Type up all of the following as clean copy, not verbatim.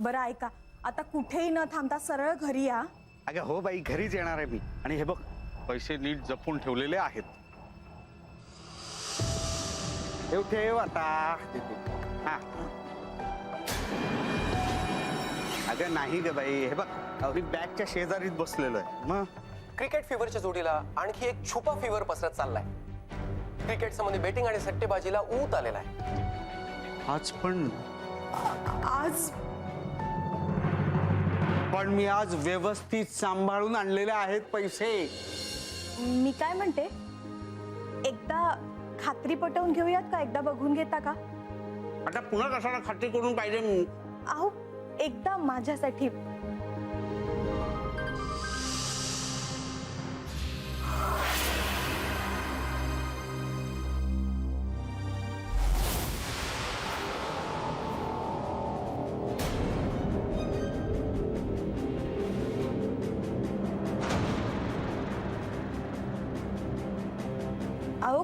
बरं ऐका, आता कुठेही न थांबता सरळ घरी या. अगं हो बाई, घरीच येणार आहे मी. आणि हे बघ, पैसे नीट जपून ठेवलेले आहेत. ठेव आता. हा. अगं नाही ग बाई, हे बघ मी बॅगच्या शेजारीच बसलेलो आहे. मग क्रिकेट फीवरच्या जोडीला आणखी एक छुपा फीवर पसरत चाललाय. क्रिकेट संबंधी बेटिंग आणि सट्टेबाजीला ऊत आलेला आहे. आज पण मी आज व्यवस्थित सांभाळून आणलेले आहेत पैसे. मी काय म्हणते, एकदा खात्री पटवून घेऊयात का? एकदा बघून घेता का? आता पुन्हा कशाला खात्री करून पाहिजे? अहो एकदा माझ्यासाठी. अहो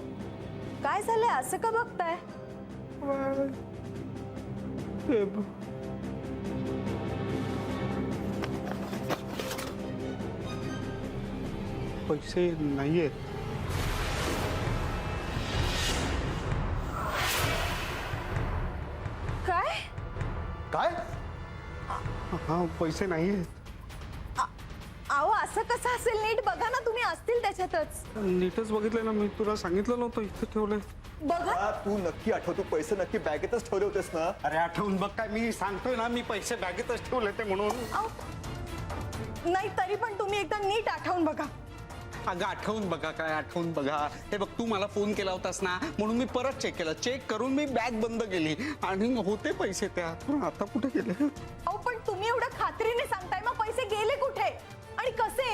काय झालंय, असं का बघताय? पैसे नाहीयेत. काय? काय? हा, पैसे नाहीयेत. अहो असं कसं असेल? नीट बघा ना तुम्ही, असतील त्याच्यातच. नीटच बघितलं ना मी, तुला सांगितलं नव्हतं इथे ठेवलंय. बघा. तू नक्की आठव, तू पैसे नक्की बॅगेतच ठेवले होतेस ना? अरे आठवून बघ, काय मी सांगतोय ना, मी पैसे बॅगेतच ठेवले ते म्हणून. अहो, नाही तरी पण तुम्ही एकदा नीट आठवून बघा. अगं आठवून बघा, काय आठवून बघा. हे बघ, तू मला फोन केला होतास ना, म्हणून मी परत चेक केलं. चेक करून मी बॅग बंद केली आणि होते पैसे त्यात. आता कुठे गेले? अहो पण तुम्ही एवढं खात्रीने सांगताय, मग पैसे गेले कुठे आणि कसे?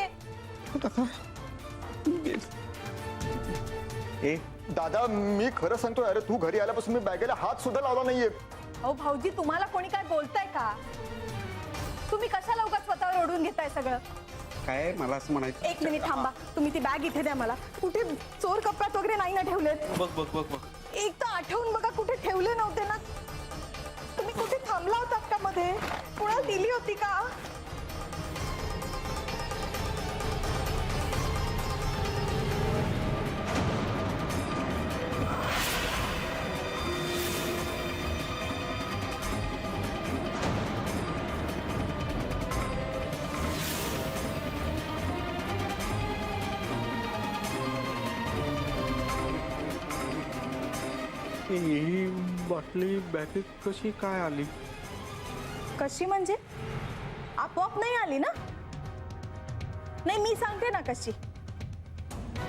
ए दादा, मी खरं सांगतोय, अरे तू घरी आल्यापासून मी बॅगेला हात सुद्धा लावला नाहीये. अहो भाऊजी, तुम्हाला कोणी काय बोलताय का? तुम्ही कशाला उगाच स्वतःवर ओढून घेताय सगळं? काय मला असं म्हणायचं. एक मिनिट थांबा, तुम्ही ती बॅग इथे द्या मला. कुठे चोर कपाट वगैरे नाही ना ठेवलेत? बघ बघ बघ बघ. एक तर आठवून बघा, कुठे ठेवले नव्हते ना? तुम्ही कुठे थांबला होतात का मध्ये? कुणाला दिली होती का? ही बाटली बॅगेत कशी काय आली? कशी म्हणजे? आपोआप नाही आली ना? नाही, मी सांगते ना कशी.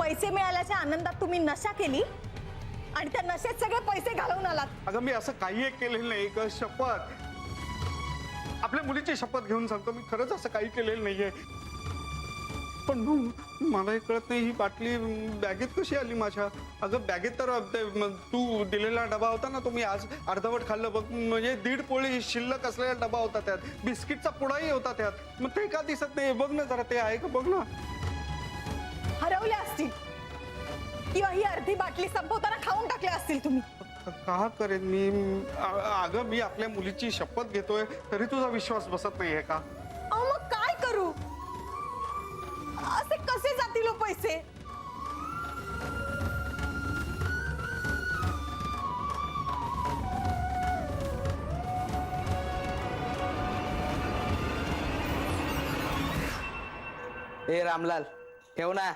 पैसे मिळाल्याच्या आनंदात तुम्ही नशा केली आणि त्या नशेत सगळे पैसे घालवून आलात. अगं मी असं काही केलेलं नाही. एक शपथ, आपल्या मुलीची शपथ घेऊन सांगतो, मी खरंच असं काही केलेलं नाहीये. पण मला हे कळत नाही, ही बाटली बॅगेत कशी आली माझ्या? अगं बॅगेत तर तू दिलेला डबा होता ना, तो मी आज अर्धवट खाल्लं बघ. म्हणजे 1.5 पोळी शिल्लक असलेला डबा होता, त्यात बिस्किटचा पुडाही होता त्यात. मग ते का दिसत नाही? बघ ना जरा, ते आहे का बघ ना. हरवल्या असतील किंवा ही अर्धी बाटली संपवताना खाऊन टाकल्या असतील तुम्ही. का करेन मी? अगं मी आपल्या मुलीची शपथ घेतोय, तरी तुझा विश्वास बसत नाहीये का? अहो मग काय करू? असे कसे जातील हो पैसे? ए रामलाल, ठेव ना,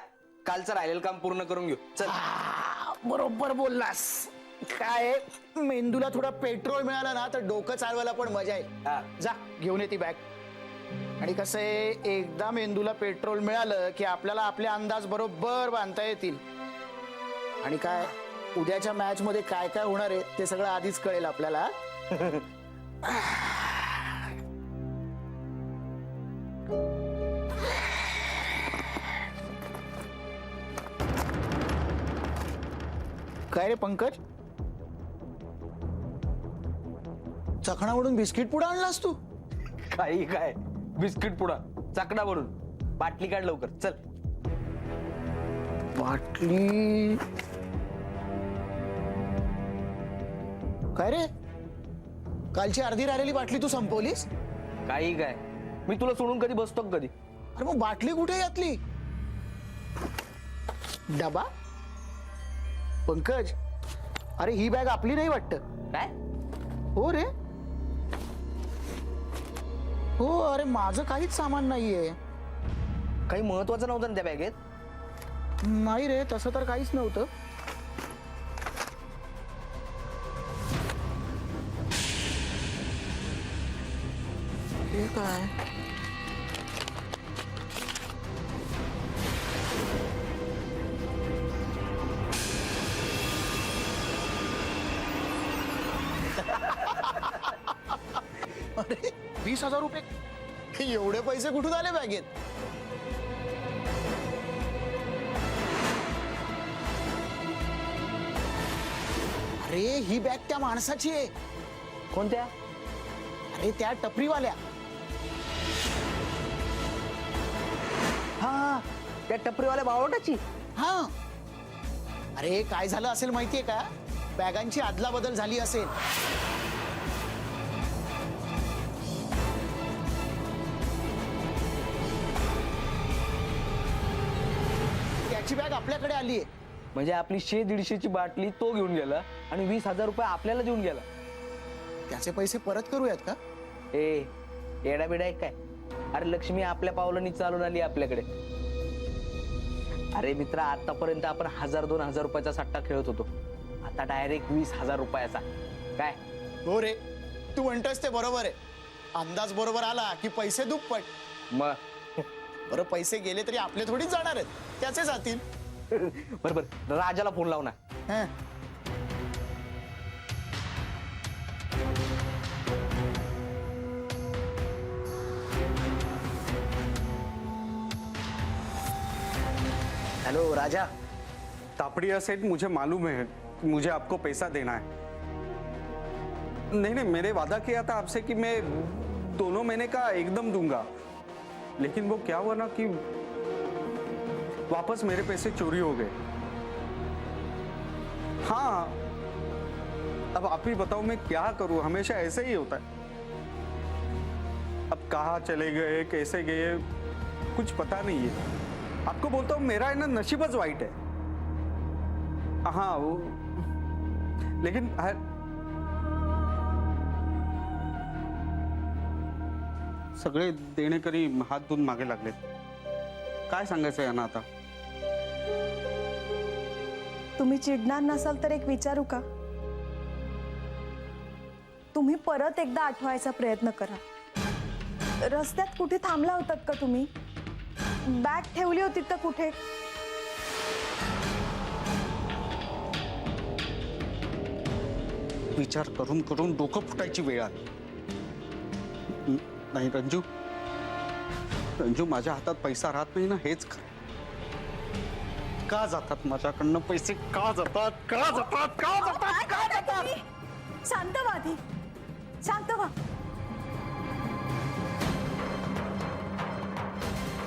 कालचं राहिलेलं काम पूर्ण करून घेऊ. चल. बरोबर बोललास. काय मेंदूला थोडा पेट्रोल मिळाला ना, तर डोकं चालवायला पण मजा हा. येईल. जा घेऊन ये ती बॅग. आणि कसं आहे, एकदा मेंदूला पेट्रोल मिळालं की आपल्याला आपले अंदाज बरोबर बांधता येतील. आणि काय उद्याच्या मॅच मध्ये काय काय होणार आहे ते सगळं आधीच कळेल आपल्याला. काय रे पंकज, चखणावरून बिस्किट पुडा आणलास तू? काही काय बिस्किट पुडा चकडा भरून. बाटली काढ लवकर, चल. बाटली? काय रे, कालची अर्धी राहिलेली बाटली तू संपवलीस? काही काय, मी तुला सोडून कधी बसतो का कधी? अरे मग बाटली कुठे यातली? डबा? पंकज, अरे ही बॅग आपली नाही वाटत. काय? हो रे. हो, अरे माझं काहीच सामान नाहीये. काही महत्वाचं नव्हतं ना त्या बॅगेत? नाही रे, तसं तर काहीच नव्हतं. हे काय? अरे 20,000 रुपये, एवढे पैसे कुठून आले बॅगेत? अरे ही बॅग त्या माणसाची आहे. कोणत्या? अरे त्या टपरीवाल्या. हा, त्या टपरीवाल्या बावटाची. हा. अरे काय झालं असेल माहितीये का? बॅगांची अदलाबदल झाली असेल. त्याची बॅग आपल्याकडे आली आहे. म्हणजे आपली 100-150ची बाटली तो घेऊन गेला आणि 20,000 रुपये आपल्याला देऊन गेला. त्याचे पैसे परत करूयात का? ए, येडा बिडा आहे काय? अरे लक्ष्मी आपल्या पावलांनी चालून आली आपल्याकडे. अरे मित्रा, आतापर्यंत आपण 1,000-2,000 रुपयाचा सट्टा खेळत होतो, आता डायरेक्ट 20,000 रुपयाचा. काय? हो रे, तू म्हणतोस ते बरोबर आहे. अंदाज बरोबर आला की पैसे दुप्पट. मग बरं, पैसे गेले तरी आपले थोडीच जाणार आहेत, त्याचे जातील. बरोबर, राजाला फोन लाव ना. हं. हॅलो राजा. तापड़िया सेठ, मुझे मालूम है कि मुझे आपको पैसा देना है. नहीं नहीं, मैंने वादा किया था आपसे कि मैं 2 महीने का एकदम दूंगा, लेकिन वो क्या हुआ ना कि वापस मेरे पैसे चोरी हो गए. हाँ, अब आप ही बताओ मैं क्या करूं, हमेशा ऐसे ही होता है. अब कहाँ चले गए, कैसे गए, कुछ पता नहीं है. आपको बोलता हूँ, मेरा है ना नसीबच वाइट है. हाँ वो, लेकिन सगळे देणेकरी हात धुवून मागे लागलेत. काय सांगायचं यांना आता? तुम्ही चिडणार नसाल तर एक विचारू का? तुम्ही परत एकदा आठवायचा प्रयत्न करा. रस्त्यात कुठे थांबला होतात का तुम्ही? बॅग ठेवली होती का कुठे? विचार करून करून डोकं फुटायची वेळ आली. नाही रंजू, रंजू, माझ्या हातात पैसा राहत नाही ना, हेच खरं. का जातात माझ्याकडनं पैसे? का जातात? का जातात? का जातात? का जातात? शांत व्हा आधी, शांत व्हा.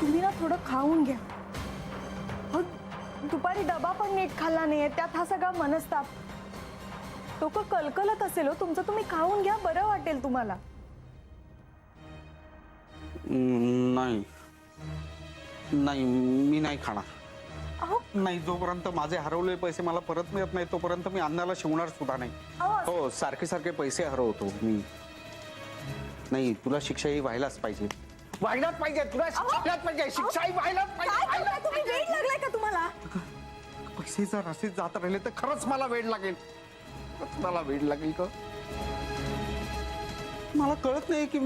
तुम्ही ना थोडं खाऊन घ्या. हो, दुपारी डबा पण नीट खाल्ला नाहीये, त्यात हा सगळा मनस्ताप. डोकं कलकलत असेल हो तुमचं, तुम्ही खाऊन घ्या, बरं वाटेल तुम्हाला. नाही नाही, मी नाही खाणार. अहो नाही, जोपर्यंत माझे हरवलेले पैसे मला परत मिळत नाही तोपर्यंत मी अन्नाला शिवणार सुद्धा नाही. अहो, हो, सारखे सारखे पैसे हरवतो मी. नाही, तुला शिक्षा ही व्हायलाच पाहिजे. व्हायलाच पाहिजे, तुला शिक्षाच पाहिजे, शिक्षा ही व्हायलाच काय करताय तुम्ही? पाहिजे. वेळ लागलाय का तुम्हाला? पैसे जर असेच जात राहिले तर खरंच मला वेळ लागेल. खरंच मला वेळ लागेल का? मला कळत नाही की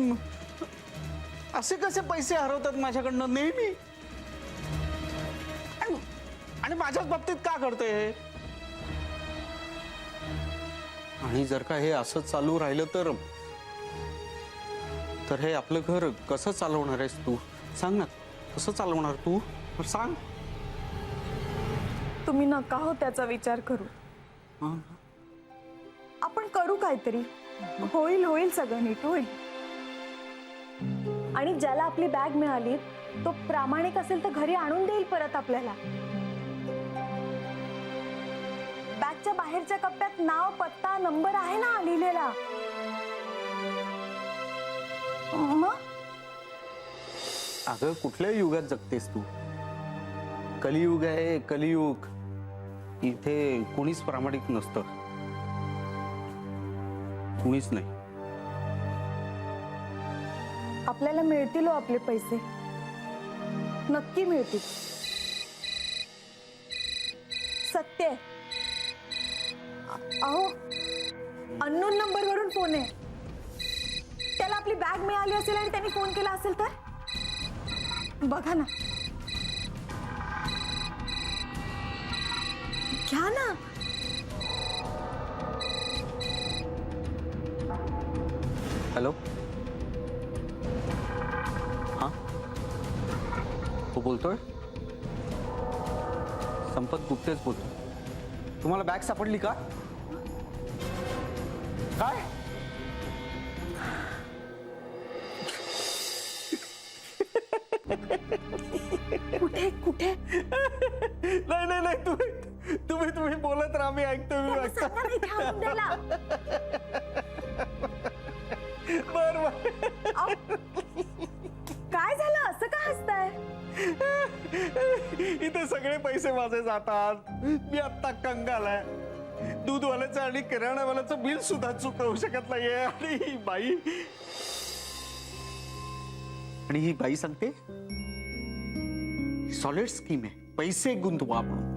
असे कसे पैसे हरवतात माझ्याकडनं नेहमी. आणि माझ्याच बाबतीत का घडतंय हे? आणि जर का हे असं चालू राहिलं तर हे आपलं घर कसं चालवणार आहेस तू? सांग ना, कसं चालवणार तू? सांग. तुम्ही नका हो त्याचा विचार करू. हा. आपण करू काहीतरी. होईल होईल, सगळं नीट होईल. आणि ज्याला आपली बॅग मिळाली तो प्रामाणिक असेल तर घरी आणून देईल परत आपल्याला. बॅगच्या बाहेरच्या कप्प्यात नाव, पत्ता, नंबर आहे ना लिहिलेला. मग अगं कुठल्या युगात जगतेस तू? कलियुग आहे, कलियुग. इथे कुणीच प्रामाणिक नसतं, कुणीच नाही. आपल्याला मिळतील हो आपले पैसे, नक्की मिळतील. सत्य आहे. अहो, अननोन नंबर वरून फोन आहे. त्याला आपली बॅग मिळाली असेल आणि त्यांनी फोन केला असेल तर बघा ना. घ्या ना. हॅलो, हा, तू बोलतोय? संपत गुप्तेच बोलतो. तुम्हाला बॅग सापडली का? काय? कुठे कुठे नाही नाही नाही, तुम्ही बोलत राहा, मी ऐकतो, मी ऐकतो. सांगा ना इथे आणून द्यायला. बर अहो, काय झालं, असं का हसताय? इथे सगळे पैसे माझे जातात. मी आत्ता कंगाल आहे. दूधवाल्याचं आणि किराणावाल्याचं बिल सुद्धा चुकवू शकत नाहीये. आणि ही बाई सांगते सॉलिड स्कीम आहे, पैसे गुंतवा आपण.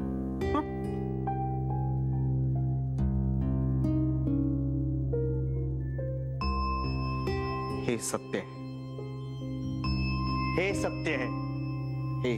हे सत्य आहे, हे सत्य आहे. हे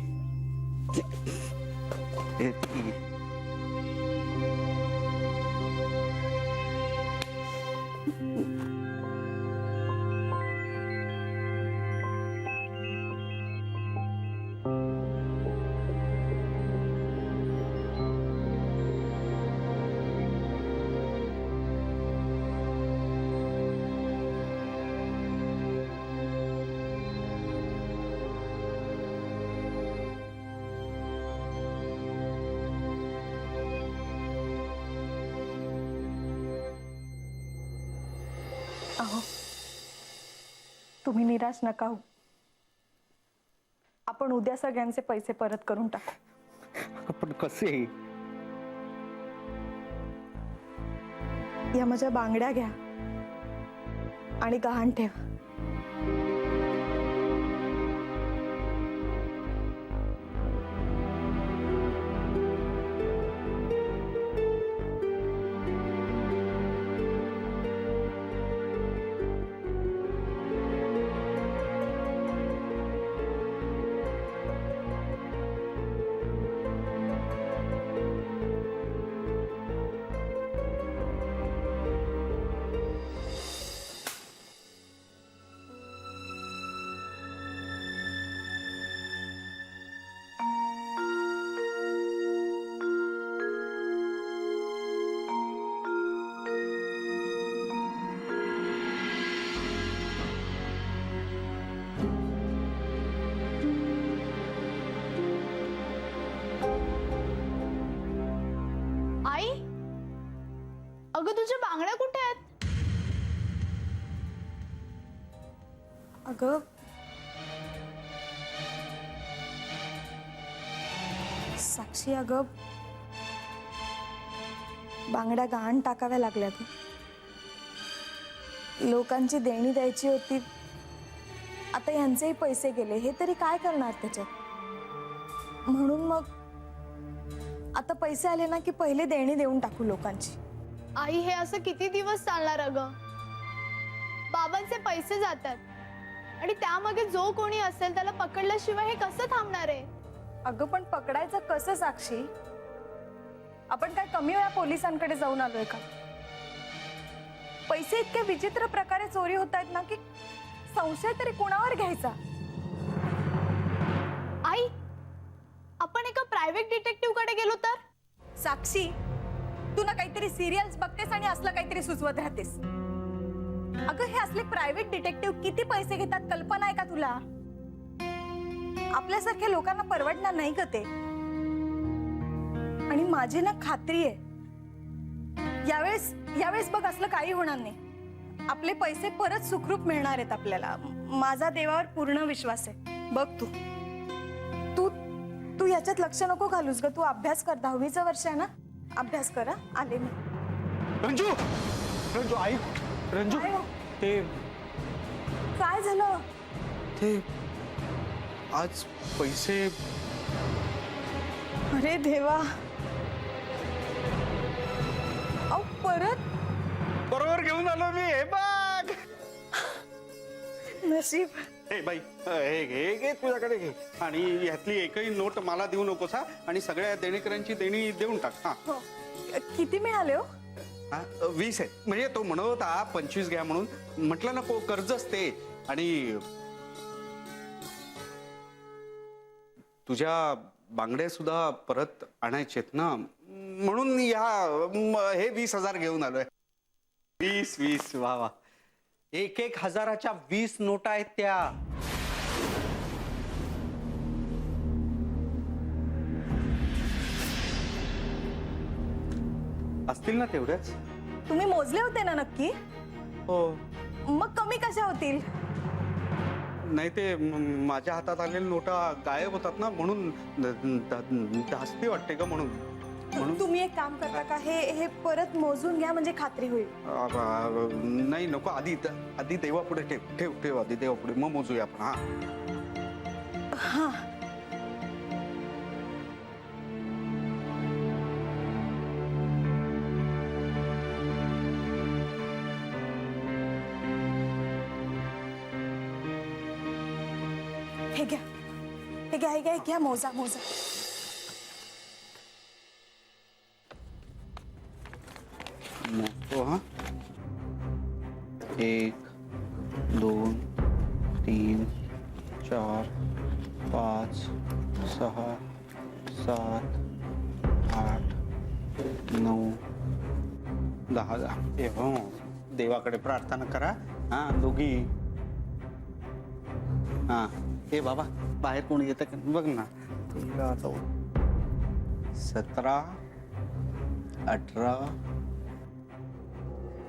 अहो, तुम्ही निराश नका हो. आपण उद्या सगळ्यांचे पैसे परत करून टाकू. पण कसे? या माझ्या बांगड्या घ्या आणि गहाण ठेवा. आई, अगं तुझ्या बांगड्या कुठे आहेत? अगं, साक्षी, अगं बांगड्या गहाण टाकाव्या लागल्या ग. लोकांची देणी द्यायची होती, आता यांचेही पैसे गेले. हे तरी काय करणार त्याच्यात? म्हणून मग आता पैसे आले ना की पहिले देणी देऊन टाकू लोकांची. आई, हे असं किती दिवस चालणार? अगं बाबांचे पैसे जातात आणि त्यामागे जो कोणी असेल त्याला पकडल्याशिवाय हे कसं थांबणार आहे? अगं पण पकडायचं कसं साक्षी? आपण काय कमी वेळा पोलिसांकडे जाऊन आलोय का? पैसे इतके विचित्र प्रकारे चोरी होत आहेत ना की संशय तरी कुणावर घ्यायचा? आई, आपण एका प्रायव्हेट डिटेक्टिव्ह कडे गेलो तर? साक्षी, तू ना काहीतरी सिरियल्स बघतेस आणि असलं काहीतरी सुचवत राहतेस. अगं हे असले प्रायव्हेट डिटेक्टिव्ह किती पैसे घेतात कल्पना आहे का तुला? आपल्यासारख्या लोकांना परवडणार नाही का ते? आणि माझी ना खात्री आहे यावेळेस बघ असलं काही होणार नाही. आपले पैसे परत सुखरूप मिळणार आहेत आपल्याला. माझा देवावर पूर्ण विश्वास आहे. बघ तू तू तू याच्यात लक्ष नको घालूस ग. तू अभ्यास कर. 10वीचं वर्ष आहे ना. अभ्यास कर हं. आले मी. रंजू रंजू आई रंजू काय हो? ते काय झालं? ते आज पैसे. अरे देवा. अहो परत बरोबर घेऊन आलो मी. हे बघ. नशीब. हे बाई हे घे घे तुझ्याकडे घे. आणि ह्यातली एकही नोट मला देऊ नकोस हा. आणि सगळ्या देणेकऱ्यांची देणी देऊन टाक. हा हो. किती मिळाले हो? हा, 20 आहे. म्हणजे तो म्हणत होता 25 घ्या म्हणून. म्हटलं नको कर्जच ते. आणि तुझ्या बांगड्या सुद्धा परत आणायचेत ना म्हणून हे 20,000 घेऊन आलोय. 20 वा वा. 1-1 हजाराच्या 20 नोटा आहेत त्या. असतील ना तेवढ्याच. तुम्ही मोजले होते ना नक्की? हो. मग कमी कशा होतील? नाही ते माझ्या हातात आलेल्या नोटा गायब होतात ना म्हणून धास्ती वाटते का म्हणून. तुम्ही एक काम करता का? हे परत मोजून घ्या म्हणजे खात्री होईल. नाही नको. आधी देवापुढे ठेव आधी देवापुढे मग मोजूया आपण. हा हा. हे घ्या मोजा. मोजतो हा. 1 2 3 4 5 6 7 8 9 10. हो देवाकडे प्रार्थना करा. हा दोघी. हा हे बाबा बाहेर कोणी येतं का बघ ना. 17 18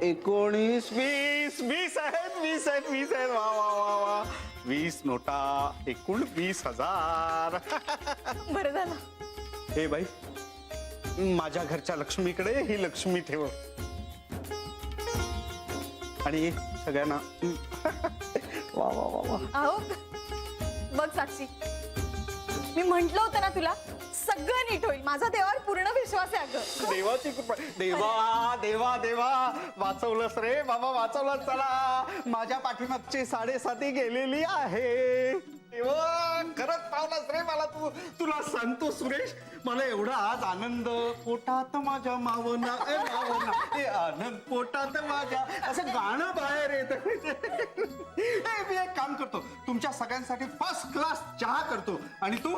19 20 आहेत. वा वा वा वा. 20 नोटा एकूण 20,000. बरं झालं. हे बाई माझ्या घरच्या लक्ष्मीकडे ही लक्ष्मी ठेव. आणि सगळ्यांना वा वा वा वा. अहो बघ साक्षी, मी म्हंटल होतं ना तुला सगळं नीट होईल. माझा देवावर पूर्ण विश्वास आहे अगं. देवाची कृपा. देवा वाचवलंस रे बाबा वाचवलंस. चला माझ्या पाठीमागची 7.5 गेलेली आहे. देवा खरंच पावलास रे मला. तुला सांगतो सुरेश मला एवढा आज आनंद. पोटात माझ्या मावना आनंद पोटात माझ्या असं गाणं बाहेर येत. मी एक काम करतो तुमच्या सगळ्यांसाठी फर्स्ट क्लास चहा करतो आणि तू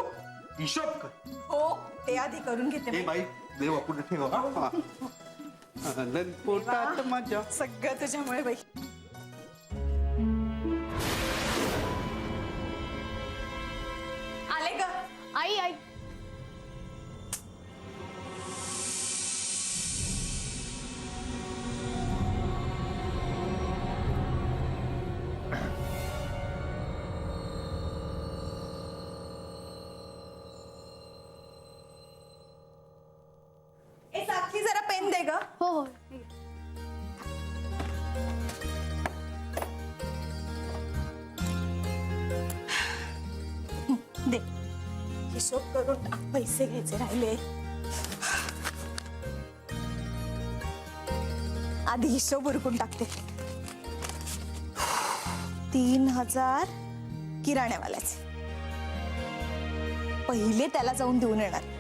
हिशोब कर. हो ते आधी करून घेते हे मी. बाई देवा पुढे ठेव. आनंद पोटात माझ्या. सगळं तुझ्यामुळे बाई. आले ग. आई ए साक्षी जरा पेन दे ग. हो. दे. हिशोब करून पैसे घ्यायचे राहिले. आधी हिशोब उरकून टाकते. 3,000 किराण्यावाल्याचे. पहिले त्याला जाऊन देऊन येणार.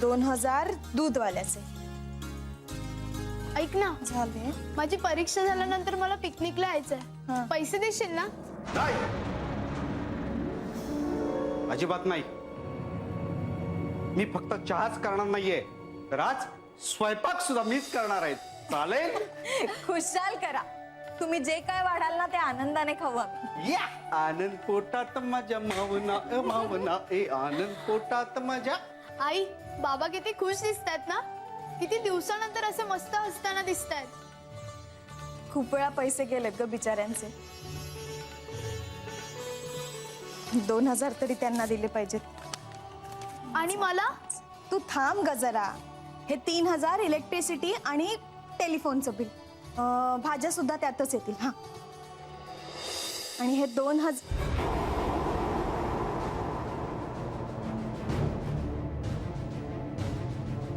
2,000 दूधवाल्याचे. ऐक ना, झाले. माझी परीक्षा झाल्यानंतर मला पिकनिकला हा. यायचंय. पैसे देशील ना? नाही अजिबात नाही. मी फक्त चहाच करणार नाहीये तर आज स्वयंपाक सुद्धा मीच करणार आहे. चालेल. खुशाल करा. तुम्ही जे काय वाढाल ना ते आनंदाने खाऊ आम्ही. या आनंद पोटात माझ्या मावना मावना. ए आनंद पोटात माझ्या. आई, बाबा किती खुश दिसतात ना. किती दिवसानंतर असे मस्त हसताना दिसतायत. खूप वेळा पैसे गेलेत ग बिचाऱ्यांचे. 2000 तरी त्यांना दिले पाहिजेत. आणि मला तू थांब ग जरा. हे 3000 इलेक्ट्रिसिटी आणि टेलिफोनचं बिल, भाज्या सुद्धा त्यातच येतील. हा, आणि हे 2000.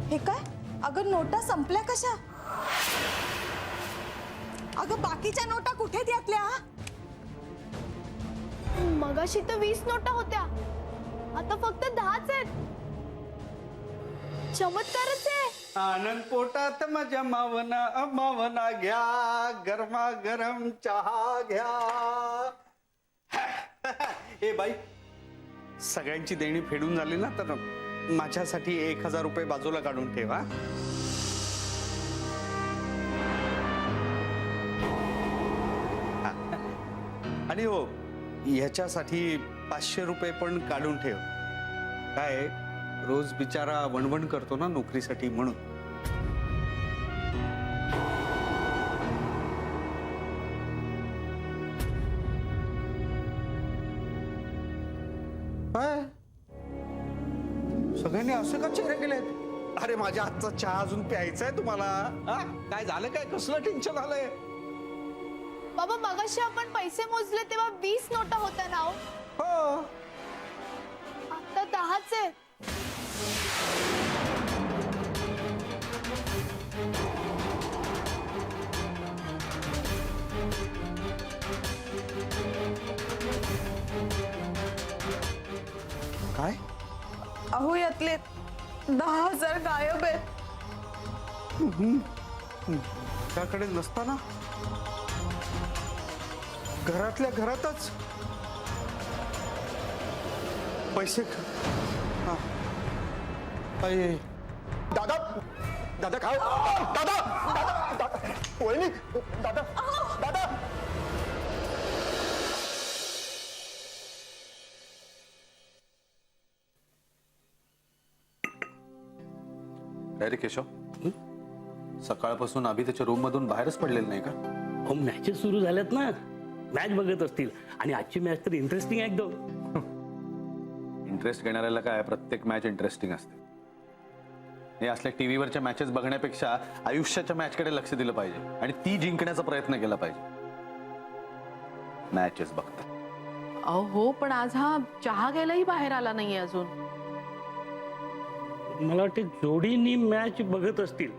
हे काय? अगं नोटा संपल्या कशा? अगं बाकीच्या नोटा कुठे त्यातल्या? मगाशी तर 20 नोटा होत्या, आता फक्त 10च आहेत. चमत्कारच आहे. आनंद पोटात माझ्या मावना मावना घ्या, गरमा गरम चहा घ्या. ए बाई, सगळ्यांची देणी फेडून झाली ना, तर माझ्यासाठी 1000 रुपये बाजूला काढून ठेवा. आणि हो, ह्याच्यासाठी 500 रुपये पण काढून ठेव. काय, रोज बिचारा वणवण करतो ना नोकरीसाठी, म्हणून. काय सगळ्यांनी असं का चेहरे केलेत? अरे माझ्या हातचा चहा अजून प्यायचा आहे तुम्हाला? हा? काय झालं? काय कसलं टेन्शन आलंय? बाबा मगाशी आपण पैसे मोजले तेव्हा 20 नोटा होत्या ना हो? हो, आता 10च आहेत. काय? अहो यातले 10,000 गायब आहेत. त्याकडे नसताना घरातल्या घरातच पैसे हा. अये, दादा दादा काय दादा दादा दादा वहिनी दादा दादा काय रे केशव, सकाळपासून अभि त्याच्या रूम मधून बाहेरच पडलेलं नाही का? हो, मॅचेस सुरू झाल्यात ना, मॅच बघत असतील. आणि आजची मॅच तर इंटरेस्टिंग आहे एकदम. इंटरेस्ट घेणाऱ्याला काय, प्रत्येक मॅच इंटरेस्टिंग असते. हे असल्या टीव्हीवरच्या मॅचेस बघण्यापेक्षा आयुष्याच्या मॅचकडे लक्ष दिलं पाहिजे आणि ती जिंकण्याचा प्रयत्न केला पाहिजे. मॅचेस बघतात. हो, पण आज हा चहा घ्यायलाही बाहेर आला नाहीये अजून. मला वाटते जोडीनी मॅच बघत असतील.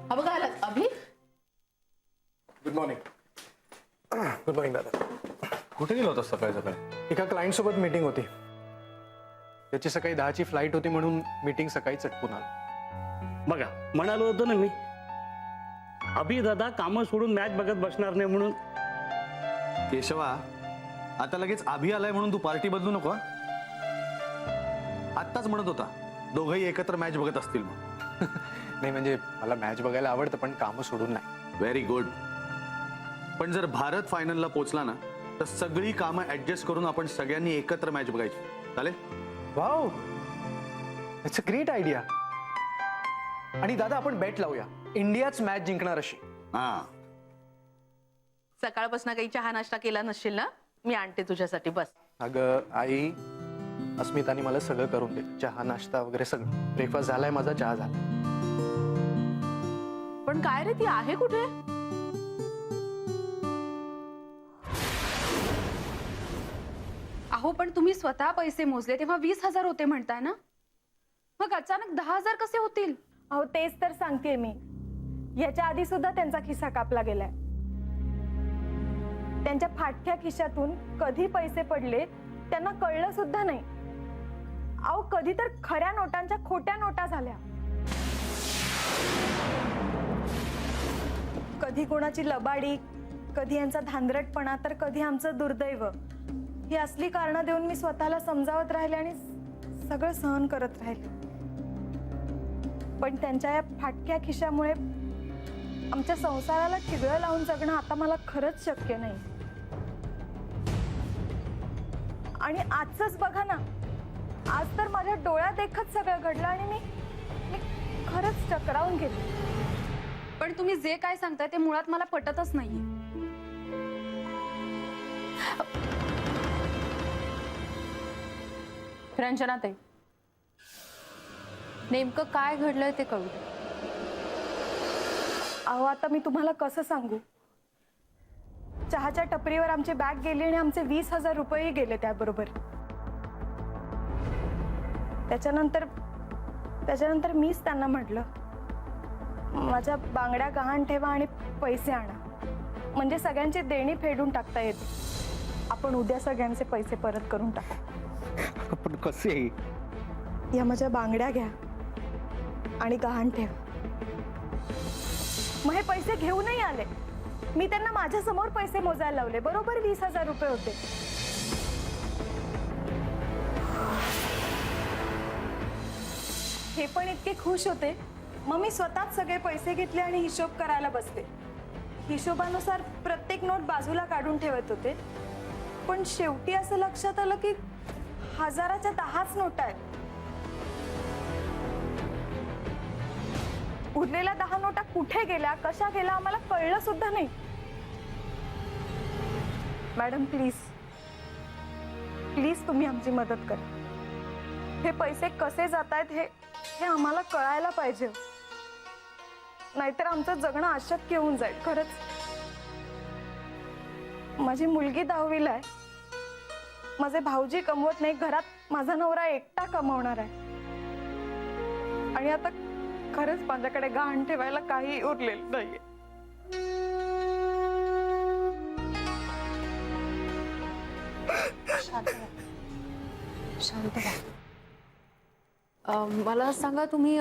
हा बघा आलात Abhi. Good morning. Good morning दादा. कुठे गेलो होता सकाळी सकाळी? एका क्लायंट सोबत मीटिंग होती. त्याची सकाळी 10ची फ्लाईट होती म्हणून मीटिंग सकाळी चटकून आलो. बघा, म्हणालो होतो ना मी, अभि दादा कामं सोडून मॅच बघत बसणार नाही म्हणून. केशवा, आता लगेच अभि आलाय म्हणून तू पार्टी बदलू नको. आत्ताच म्हणत होता दोघंही एकत्र मॅच बघत असतील मग. नाही म्हणजे मला मॅच बघायला आवडतं, पण कामं सोडून नाही. Very good. पण जर भारत फायनलला पोहोचला ना, तर सगळी कामं ऍडजस्ट करून आपण सगळ्यांनी एकत्र मॅच बघायची. चालेल? Wow, it's a great idea. आणि दादा आपण बेट लावूया, इंडियाच मॅच जिंकणार अशी. हा, सकाळपासून काही चहा नाश्ता केला नसशील ना, मी आणते तुझ्यासाठी. बस. अगं आई, अस्मिताने मला सगळं करून दिलं, चहा नाश्ता वगैरे सगळं. ब्रेकफास्ट झालाय माझा, चहा झाला. पण काय रे, ती आहे कुठे? अहो पण तुम्ही स्वतः पैसे मोजले तेव्हा 20,000 होते म्हणताय ना, मग अचानक 10,000 कसे होतील? अहो तेच तर सांगते मी. याच्या आधी सुद्धा त्यांचा खिस्सा कापला गेलाय. त्यांच्या फाटक्या खिशातून कधी पैसे पडले त्यांना कळलं सुद्धा नाही. अहो कधी तर खऱ्या नोटांच्या खोट्या नोटा झाल्या. कधी कोणाची लबाडी, कधी यांचा धांदरटपणा, तर कधी आमचं दुर्दैव. ही असली कारणं देऊन मी स्वतःला समजावत राहिले आणि सगळं सहन करत राहिले. पण त्यांच्या या फाटक्या खिशामुळे आमच्या संसाराला ठिगळं लावून जगणं आता मला खरंच शक्य नाही. आणि आजच बघा ना, आज तर माझ्या डोळ्यात देखत सगळं घडलं आणि मी खरंच चक्रावून गेले. पण तुम्ही जे काय सांगताय ते मुळात मला पटतच नाहीये. रंजनाताई, नेमकं काय घडलंय ते कळू दे. अहो आता मी तुम्हाला कसं सांगू. चहाच्या टपरीवर आमची बॅग गेली आणि आमचे 20,000 रुपये गेले त्याबरोबर. त्याच्यानंतर मीच त्यांना म्हटलं, माझ्या बांगड्या गहाण ठेवा आणि पैसे आणा, म्हणजे सगळ्यांची देणी फेडून टाकता येते. आपण उद्या सगळ्यांचे पैसे परत करून टाकू. पण कसे? या माझ्या बांगड्या घ्या आणि गहाण ठेवा. मग हे पैसे घेऊनही आले. मी त्यांना माझ्या समोर पैसे मोजायला लावले. बरोबर 20,000 रुपये होते. हे पण इतके खुश होते. मग मी स्वतःच सगळे पैसे घेतले आणि हिशोब करायला बसले. हिशोबानुसार प्रत्येक नोट बाजूला काढून ठेवत होते. पण शेवटी असं लक्षात आलं की 1000च्या 10च नोटा आहेत. उरलेल्या 10 नोटा कुठे गेल्या, कशा गेल्या आम्हाला कळलं सुद्धा नाही. मॅडम प्लीज तुम्ही आमची मदत करा. हे पैसे कसे जात आहेत हे आम्हाला कळायला पाहिजे. नाहीतर आमचं जगणं अशक्य होऊन जाईल. खरंच माझी मुलगी 10वीला आहे. माझे भाऊजी कमवत नाही. घरात माझा नवरा एकटा कमवणार आहे. आणि आता खरंच माझ्याकडे गहाण ठेवायला काही उरलेलं नाहीये. शांत व्हा. मला सांगा, तुम्ही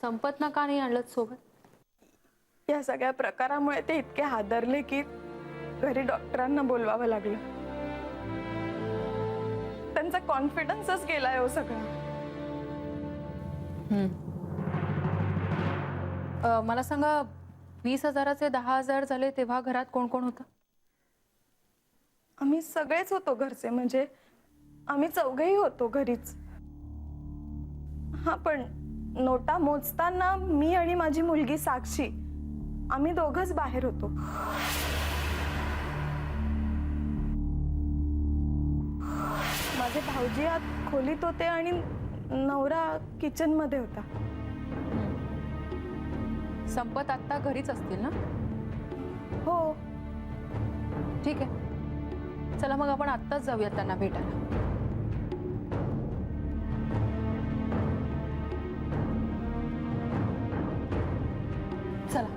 संपतना का नाही आणलं सोबत? या सगळ्या प्रकारामुळे ते इतके हादरले की घरी डॉक्टरांना बोलवावं लागलं. त्यांचा कॉन्फिडन्सच गेलाय हो सगळा. मला सांगा, 20,000चे 10,000 झाले तेव्हा घरात कोण कोण होतं? आम्ही सगळेच होतो घरचे. म्हणजे आम्ही चौघेही होतो घरीच. हा, पण नोटा मोजताना मी आणि माझी मुलगी साक्षी आम्ही दोघंच बाहेर होतो. माझे भाऊजी आत खोलीत होते आणि नवरा किचन मध्ये होता. संपत आत्ता घरीच असतील ना? हो. ठीक आहे, चला मग आपण आत्ताच जाऊया त्यांना भेटायला. चला.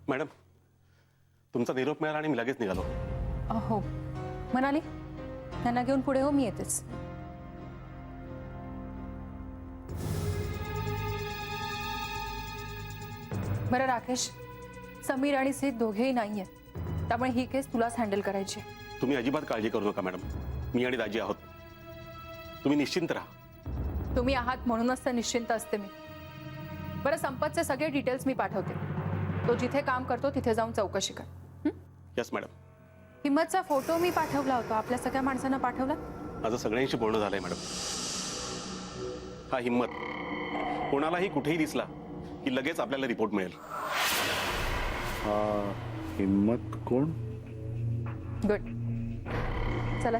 मॅडम, तुमचा निरोप मिळाला आणि मी लगेच निघालो. हो म्हणाली, त्यांना घेऊन पुढे हो, मी येतेच. बरं राकेश, समीर आणि सिद्ध दोघेही नाही आहेत, त्यामुळे ही केस तुलाच हँडल करायची. तुम्ही अजिबात काळजी करू नका मॅडम. मी आणि दाजी आहोत. तुम्ही निश्चिंत राहा. तुम्ही आहात म्हणूनच तर निश्चिंत असते मी. बरं, संपतचे सगळे डिटेल्स मी पाठवते. तो जिथे काम करतो तिथे जाऊन चौकशी कर. Yes madam. हिम्मतचा फोटो मी पाठवला होता, आपल्या सगळ्या माणसांना पाठवला. माझं सगळ्यांशी बोलणं झालंय मॅडम. हा हिम्मत कोणालाही कुठेही दिसला की लगेच आपल्याला रिपोर्ट मिळेल. हिम्मत कोण? गुड. चला.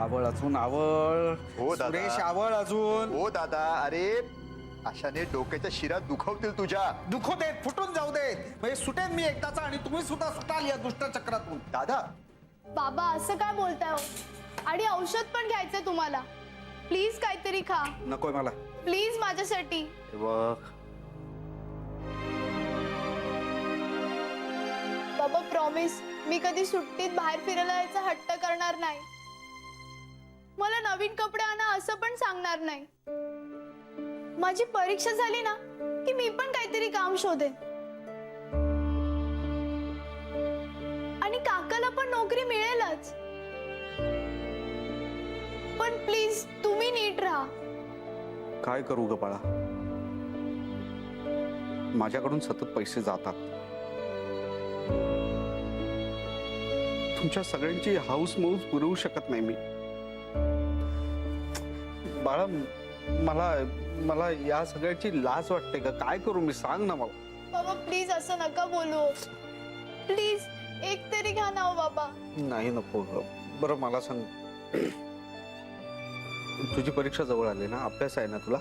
आवळ अजून आवळ. हो दादा. सुरेश, आवळ अजून. हो दादा. अरे अशाने डोक्याच्या शिरा दुखावतील तुझ्या. दुखू दे, फुटून जाऊ दे, म्हणजे सुटेन मी एकटाचा आणि तुम्ही सुद्धा सुटाल या दुष्ट चक्रातून. दादा, बाबा असं काय बोलताय हो? आणि औषध पण घ्यायचंय तुम्हाला. प्लीज काहीतरी खा. नकोय मला. प्लीज माझ्यासाठी. बघ, बाबा प्रॉमिस, मी कधी सुट्टीत बाहेर फिरायला जायचा हट्ट करणार नाही. मला नवीन कपडे आणा असं पण सांगणार नाही. माझी परीक्षा झाली ना की मी पण काहीतरी काम शोधेन. आणि काकाला पण नोकरी मिळेलच. पण प्लीज तुम्ही नीट राहा. काय करू ग बाळा, माझ्याकडून सतत पैसे जातात तुमच्या सगळ्यांची हाऊस मौज पुरवू शकत नाही मी. बाळा, मला मला या सगळ्याची लाज वाटते का? काय करू मी? सांग ना मला. बाबा प्लीज असं नका बोलू. प्लीज एक तरी घ्या ना हो बाबा. नाही, नको. बरं मला सांग, तुझी परीक्षा जवळ आली ना, अभ्यास आहे ना तुला?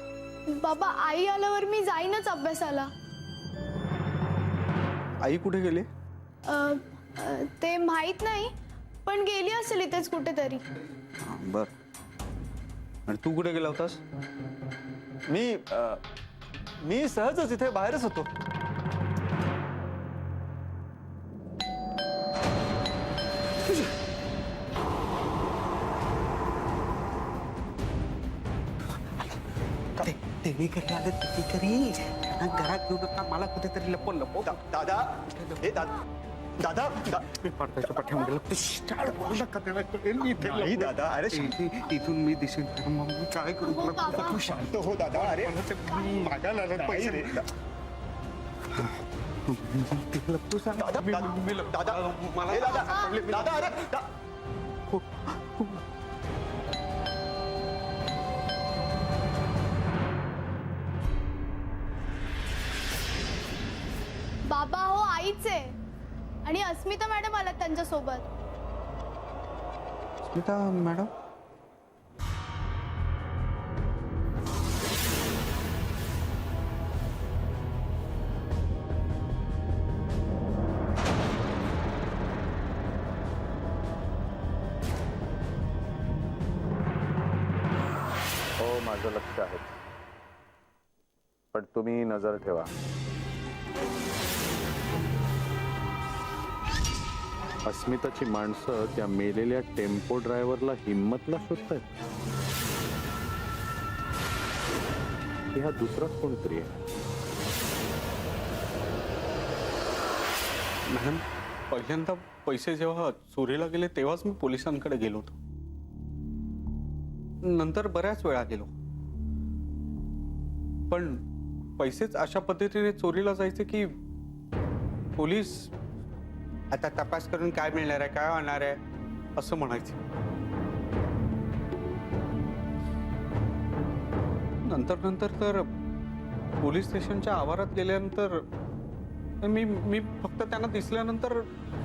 बाबा आई आल्यावर मी जाईनच अभ्यासाला. आई कुठे गेली? ते माहित नाही, पण गेली असेल इथेच कुठेतरी. बर. आणि तू कुठे गेला होतास? मी सहजच इथे बाहेरच होतो. तेही घरी आले, ते घरी घरात घेऊ नका, मला कुठेतरी लपव. दादा, हे दादा, मी पडद्याच्या पाठीमागे बोलू नका, त्याला कळेल मी इथे नाही दादा, अरे इथून मी दिसेन. मग मी काय करू? हो, बाबा. तू शांत हो दादा. अरे मागायला आला पैसे रे. लपतो सांग. दादा, दादा, मला हे दादा, दादा, अरे बाबा हो आईच आहे, आणि अस्मिता मॅडम आला त्यांच्यासोबत. स्मिता मॅडम? हो, माझं लक्ष आहे, पण तुम्ही नजर ठेवा. अस्मिताची माणसं त्या मेलेल्या टेम्पो ड्रायव्हरला हिम्मतला शोधतायत. हा दुसराच कोणतरी आहे. मॅडम, पहिल्यांदा पैसे जेव्हा चोरीला गेले तेव्हाच मी पोलिसांकडे गेलो होतो. नंतर बऱ्याच वेळा गेलो, पण पैसेच अशा पद्धतीने चोरीला जायचे की पोलीस आता तपास करून काय मिळणार आहे, काय होणार आहे असं म्हणायचे. नंतर तर पोलीस स्टेशनच्या आवारात गेल्यानंतर मी फक्त त्यांना दिसल्यानंतर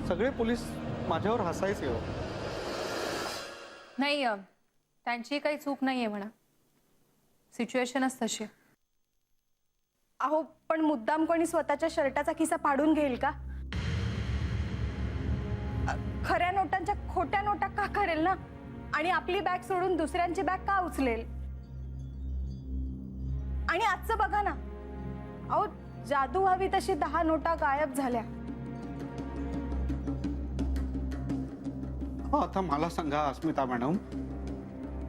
सगळे पोलीस माझ्यावर हसायचे. हो, नाही, त्यांची काही चूक नाहीये म्हणा, सिच्युएशनच तशी. अहो, पण मुद्दाम कोणी स्वतःच्या शर्टाचा खिसा फाडून घेईल का? खऱ्या नोटांच्या खोट्या नोटा का करेल ना? आणि आपली बॅग सोडून दुसऱ्यांची बॅग का उचलेल? आणि आजचं बघा ना, अहो जादू हवी तशी 10 नोटा गायब झाल्या. आता मला सांगा अस्मिता मॅडम,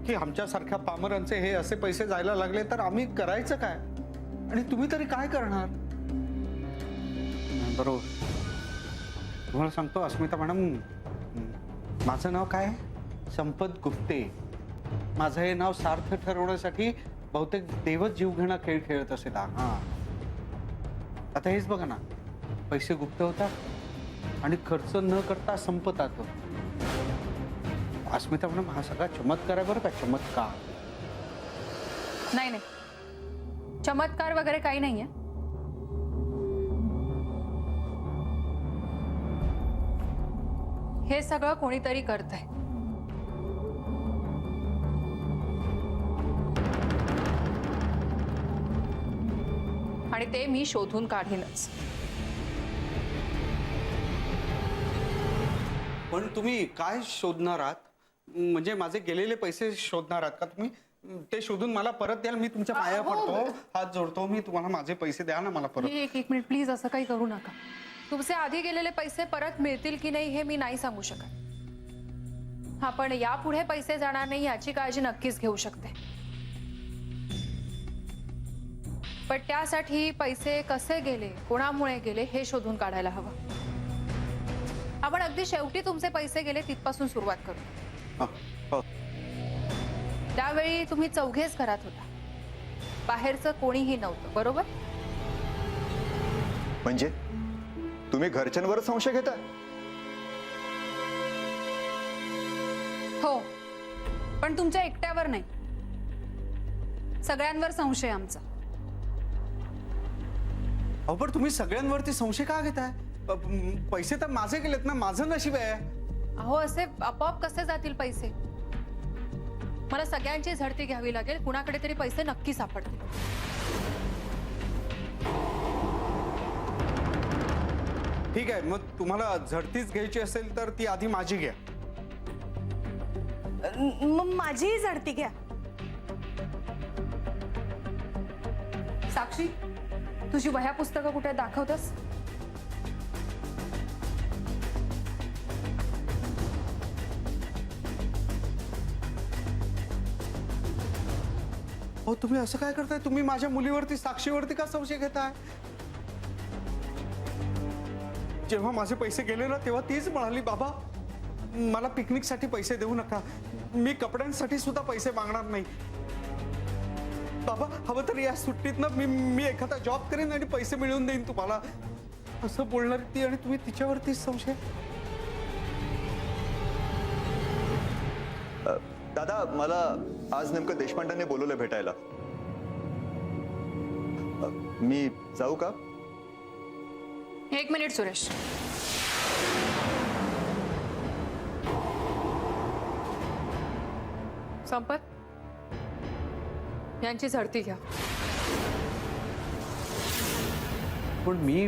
की आमच्यासारख्या पामरांचे हे असे पैसे जायला लागले तर आम्ही करायचं काय? आणि तुम्ही तरी काय करणार? बरोबर. तुम्हाला सांगतो अस्मिता मॅडम, माझं नाव काय? संपत गुप्ते. माझं हे नाव सार्थ ठरवण्यासाठी बहुतेक देवच जीवघेणा खेळ खेळत असेल. हा, आता हेच बघा ना, पैसे गुप्त होतात आणि खर्च न करता संपतात. अस्मिता मॅडम, हा सगळा चमत्कार आहे बरं का, चमत्कार. नाही, चमत्कार वगैरे काही नाहीये. हे सगळं कोणीतरी करतंय. आणि ते मी शोधून काढीनच. पण तुम्ही काय शोधणार आहात? म्हणजे माझे गेलेले पैसे शोधणार आहात का तुम्ही? ते शोधून मला परत द्याल? मी तुमच्या पाया पडतो, हात जोडतो, मी तुम्हाला माझे पैसे द्या ना मला परत. एक मिनिट प्लीज, असं काही करू नका. तुमचे आधी गेलेले पैसे परत मिळतील की नाही हे मी नाही सांगू शकत. हा, पण यापुढे पैसे जाणार नाही याची काळजी नक्कीच घेऊ शकते. पण त्यासाठी पैसे कसे गेले, कोणामुळे गेले हे शोधून काढायला हवं. आपण अगदी शेवटी तुमचे पैसे गेले तिथपासून सुरुवात करू. त्यावेळी तुम्ही चौघेच घरात होता, बाहेरचं कोणीही नव्हतं, बरोबर? म्हणजे तुम्ही घरच्यांवर संशय घेताय? हो, पण तुमच्या एकट्यावर नाही, सगळ्यांवर संशय आमचा. अहो पण तुम्ही सगळ्यांवरती संशय का घेताय? पैसे तर माझे गेलेत ना, माझं नशीब आहे. अहो असे आपोआप कसे जातील पैसे? मला सगळ्यांची झडती घ्यावी लागेल, कुणाकडे तरी पैसे नक्की सापडतील. ठीक आहे, मग तुम्हाला झडतीच घ्यायची असेल तर ती आधी माझी घ्या. मग माझीही झडती घ्या. साक्षी, तुझी वह्या पुस्तकं कुठे दाखवतस? हो तुम्ही असं काय करताय? तुम्ही माझ्या मुलीवरती, साक्षीवरती का संशय घेताय? जेव्हा माझे पैसे गेले ना तेव्हा तीच म्हणाली, बाबा मला पिकनिकसाठी पैसे देऊ नका, मी कपड्यांसाठी सुद्धा पैसे मागणार नाही. बाबा हवं तर या सुट्टीत ना मी एखादा जॉब करेन आणि पैसे मिळवून देईन तुम्हाला, असं बोलणारी ती आणि तुम्ही तिच्यावरतीच संशय. दादा, मला आज नेमकं देशपांडेंनी बोलवलं भेटायला. मी जाऊ का? एक मिनिट सुरेश. संपत, यांची झडती घ्या. पण मी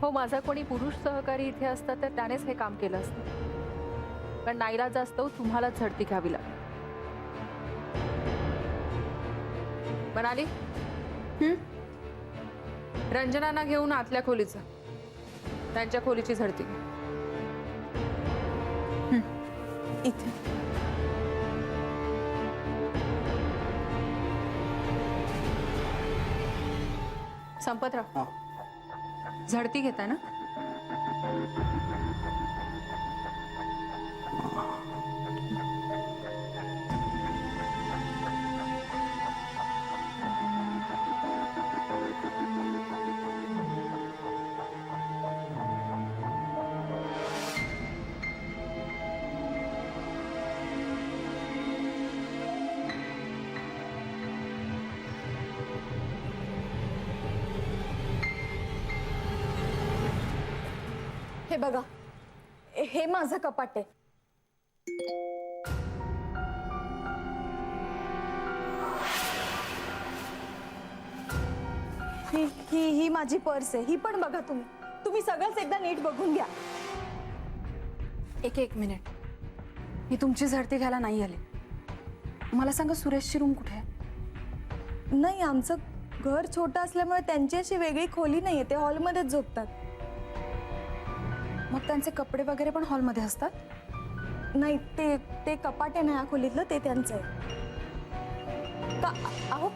हो, माझा कोणी पुरुष सहकारी इथे असता तर त्यानेच हे काम केलं असतं, पण नाईलाज असतो तुम्हालाच झडती घ्यावी लागेल. म्हणाली रंजनांना घेऊन आतल्या खोलीचं, त्यांच्या खोलीची झडती घ्या. इथे संपतराव, झडती घेताय ना? हे बघा, हे माझं कपाट आहे. ही माझी पर्स आहे, ही पण बघा तुम्ही सगळंच एकदा नीट बघून घ्या. एक मिनिट, मी तुमची झडती घ्यायला नाही आले. मला सांगा, सुरेशची रूम कुठे आहे? नाही, आमचं घर छोटं असल्यामुळे त्यांची अशी वेगळी खोली नाहीये, ते हॉलमध्येच झोपतात. मग त्यांचे कपडे वगैरे पण हॉलमध्ये असतात? नाही, ते कपाट आहे ना या खोलीतलं, ते त्यांचं आहे. का अहो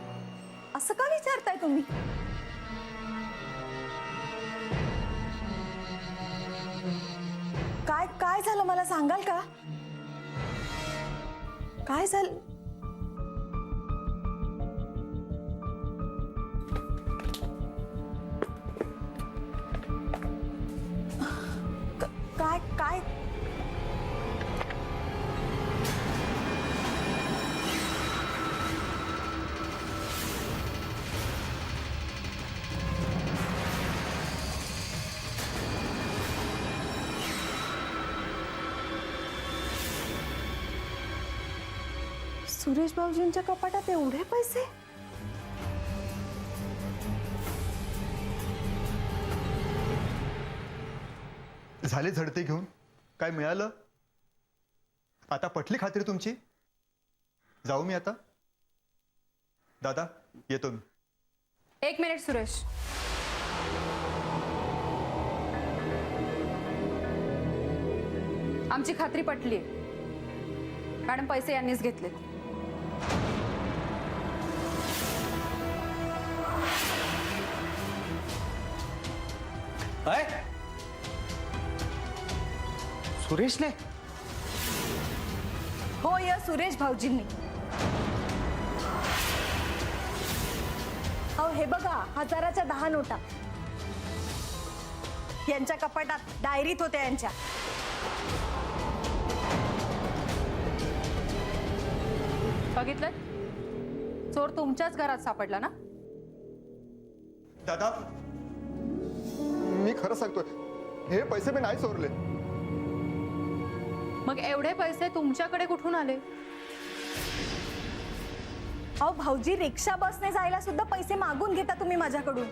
असं का विचारताय तुम्ही? काय झालं मला सांगाल का? काय झालं? काय सुरेश भाऊजींच्या कपाटात एवढे पैसे? झाले झडती घेऊन? काय मिळालं? आता पटली खात्री तुमची? जाऊ मी आता? दादा येतो मी. एक मिनिट सुरेश, आमची खात्री पटली. मॅडम, पैसे यांनीच घेतले. सुरेशने? हो, या सुरेश भाऊजींनी. अहो हे बघा, 1000च्या 10 नोटा. यांच्या कपाटात डायरीत होत्या यांच्या. बघितलं, चोर तुमच्याच घरात सापडला ना. दादा मी खरं सांगतोय, हे पैसे मी नाही चोरले. मग एवढे पैसे तुमच्याकडे कुठून आले? अहो भाऊजी, रिक्षा बसने जायला सुद्धा पैसे मागून घेता तुम्ही माझ्याकडून.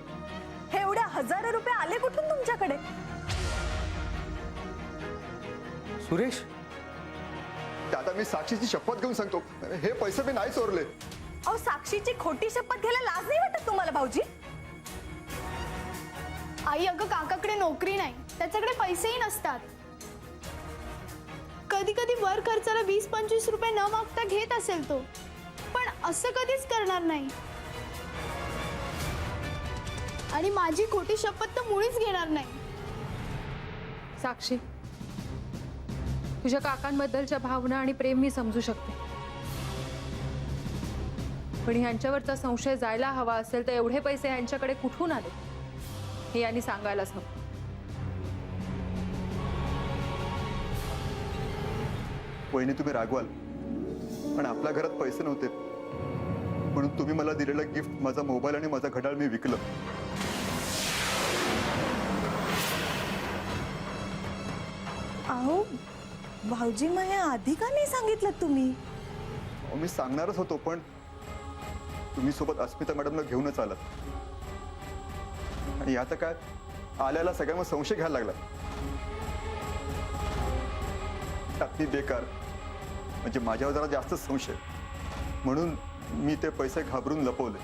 हे एवढे हजारो रुपये आले कुठून तुमच्याकडे? सुरेश, दादा मी साक्षीची शपथ घेऊन सांगतो, हे पैसे मी नाही चोरले. अहो साक्षीची खोटी शपथ घ्यायला लाज नाही वाटत तुम्हाला भाऊजी? आई, अगं काकाकडे नोकरी नाही, त्याच्याकडे पैसेही नसतात. कधी कधी वर खर्चाला 20-25 रुपये न मागता घेत असेल तो, पण असं कधीच करणार नाही. आणि माझी खोटी शपथ तर मुळीच घेणार नाही. साक्षी, तुझ्या काकांबद्दलच्या भावना आणि प्रेम मी समजू शकते, पण ह्यांच्यावरचा संशय जायला हवा असेल तर एवढे पैसे ह्यांच्याकडे कुठून आले हे यांनी सांगायलाच हवं. वहिनी तुम्ही रागवाल, पण आपल्या घरात पैसे नव्हते म्हणून तुम्ही मला दिलेलं गिफ्ट, माझा मोबाईल आणि माझा घड्याळ मी विकलं. अहो भाऊजी, मग हे आधी का नाही सांगितलं तुम्ही? अहो, मी सांगणारच होतो, पण तुम्ही सोबत अस्मिता मॅडमला घेऊनच आलात. आणि आता काय, आल्याला सगळ्यांना संशय घ्यायला लागला. त्यात मी बेकार, म्हणजे माझ्यावर जरा जास्त संशय, म्हणून मी ते पैसे घाबरून लपवले.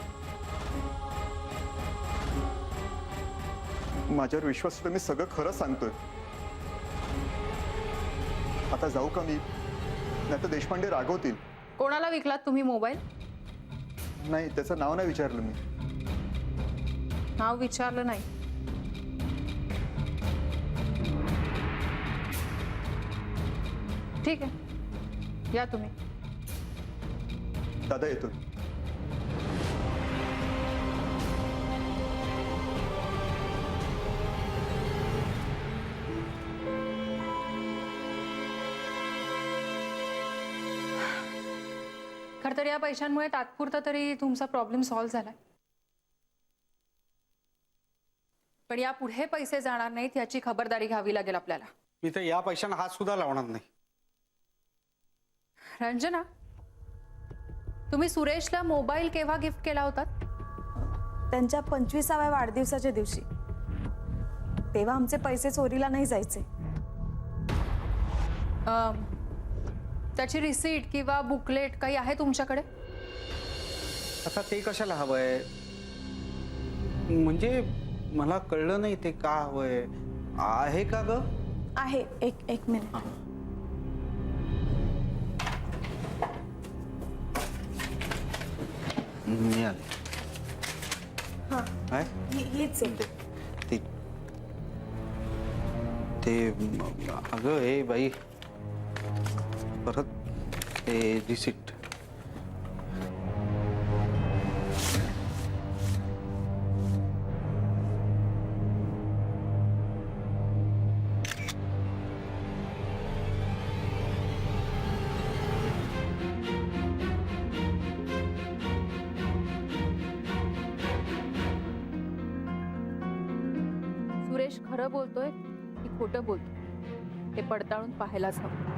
माझ्यावर विश्वास ठेवून मी सगळं खरं सांगतोय. आता जाऊ का मी? नाहीतर देशपांडे रागवतील. कोणाला विकलात तुम्ही मोबाईल? नाही, त्याचं नाव नाही विचारलं मी. नाव विचारलं नाही? ठीक आहे, या तुम्ही. दादा येतोय. खरं तर या पैशांमुळे तात्पुरता तरी तुमचा प्रॉब्लेम सॉल्व्ह झालाय, पण या पुढे पैसे जाणार नाहीत याची खबरदारी घ्यावी लागेल आपल्याला. मी तर या पैशांना हात सुद्धा लावणार नाही. रंजना, तुम्ही सुरेशला मोबाईल केव्हा गिफ्ट केला होता? त्यांच्या 25व्या वाढदिवसाच्या दिवशी. तेव्हा आमचे पैसे चोरीला नाही जायचे. त्याची रिसीट किंवा बुकलेट काही आहे तुमच्याकडे? आता ते कशाला हवंय? म्हणजे मला कळलं नाही ते का हवंय. आहे का ग? आहे, एक मिनिट. मी आले. हां, काय हीच आहे. ते अगं हे बाई, परत ते रिसिप्ट. सुरेश खरं बोलतोय की खोटं बोलतोय हे पडताळून पाहायलाच हवं.